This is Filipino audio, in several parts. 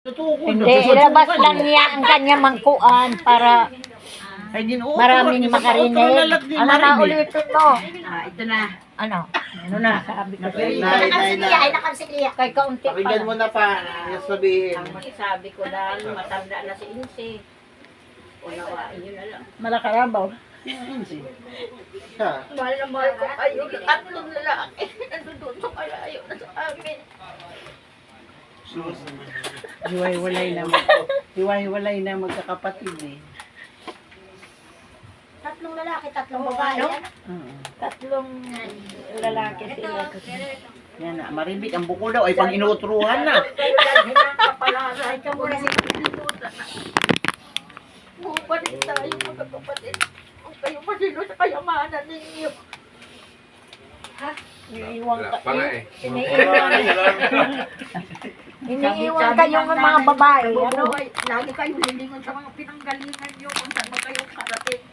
Hindi, ilabas lang niya ang kanya mangkuan para maraming makarinig. Ano na ulitin mo? Ito na. Ano? Ano na? Sabi ko. Nakasiglia. Kay kaunti pa. Pakinggan mo na pa. Yung sabihin. Ang masasabi ko lang, matanda na si Insi. Unawain yun na lang. Malakarabaw. Siya. Mahal na mahal ko kayo. Tatlong lalaki. Nandun sa kalayo na sa amin. Hiwalay na magkakapatid eh. Tatlong lalaki, tatlong babae. Tatlong lalaki sila. Yan na, maribig ang buko daw ay pang inutruhan na. Kapalaray ka muna si Pilimutan na. Bumalik tayo mga kapatid. Kung kayo masino sa kayamanan ninyo. Iniiwan Wala ka. pa nga eh. Iniiwan kayong mga babae. Ano? Lagi kayo lilingon sa mga pinanggalingan nyo kung saan ba kayo karating.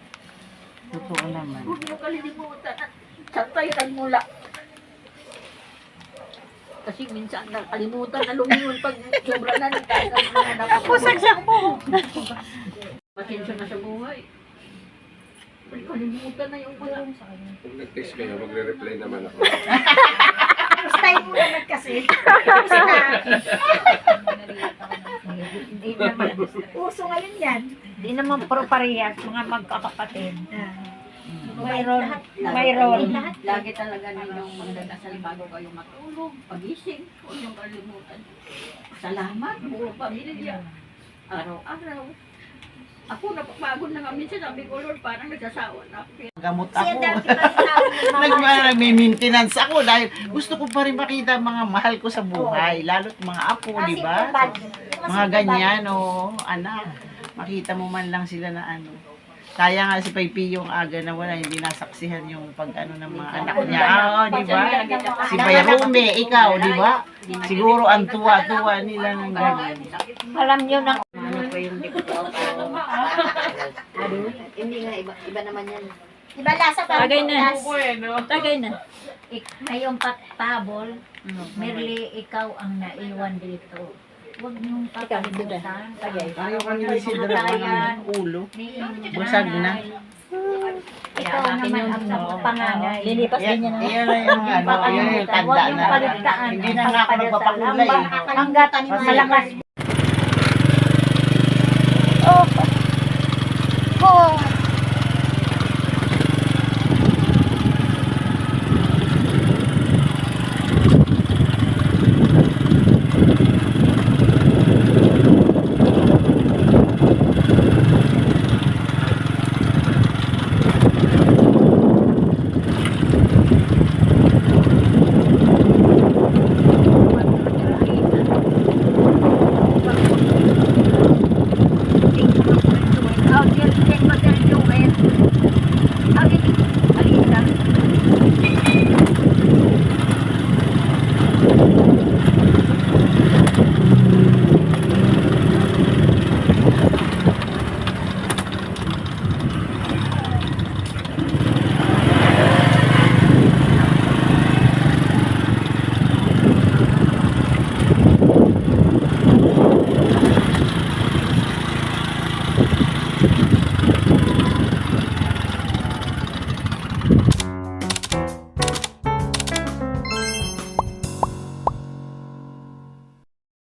Totoo naman. Huwag nyo kalilimutan at santayan mula. Kasi minsan nakalimutan na lumingon pag sobra na Pusagsak mo. Pasensya na sa buhay. Kalimutan na yung mga. Kung nag-text kayo, magre-reply naman ako. Style mo naman kasi. Hindi naman. Uso ngayon yan. Hindi naman parehas mga magkakapatid. Mayroon. Mayroon. Lagi talaga ninyong magdadasal bago kayo matulog, pagising, huwag niyong kalimutan. Salamat, buong pamilya. Araw-araw. Ako napapagod na nga minsan, sabi ko, Lord, parang nagsasawa na ako. Gamot Siya ako. dati pa sa Nag-maintenance ako dahil gusto ko pa rin makita mga mahal ko sa buhay. Lalo't mga apo, di ba? Mga ganyan, o anak. Makita mo man lang sila na ano. Kaya nga si Paypi yung aga na wala, hindi nasaksihan yung pag-ano ng mga anak niya. Oo, di ba? Si Bayrume, ikaw, di ba? Siguro ang tuwa-tuwa nila ng ganyan. Alam nyo na. Ano pa yung di ko Hindi nga, iba naman yan. Diba lasa pa? Tagay na. Lasa. Tagay na. Ngayong patabol, Merly, ikaw ang naiwan dito. Huwag niyong kakalimutan. Ayaw ka nila si Drama ng ulo. Busag na. Ikaw naman ang panganay. Lilipas Yan, din niya na. yan lang yung ano, yan yung tanda Huwag niyong na. kaligtaan. Hindi na nga ako nagpapakulay. Hanggat malakas. Oh.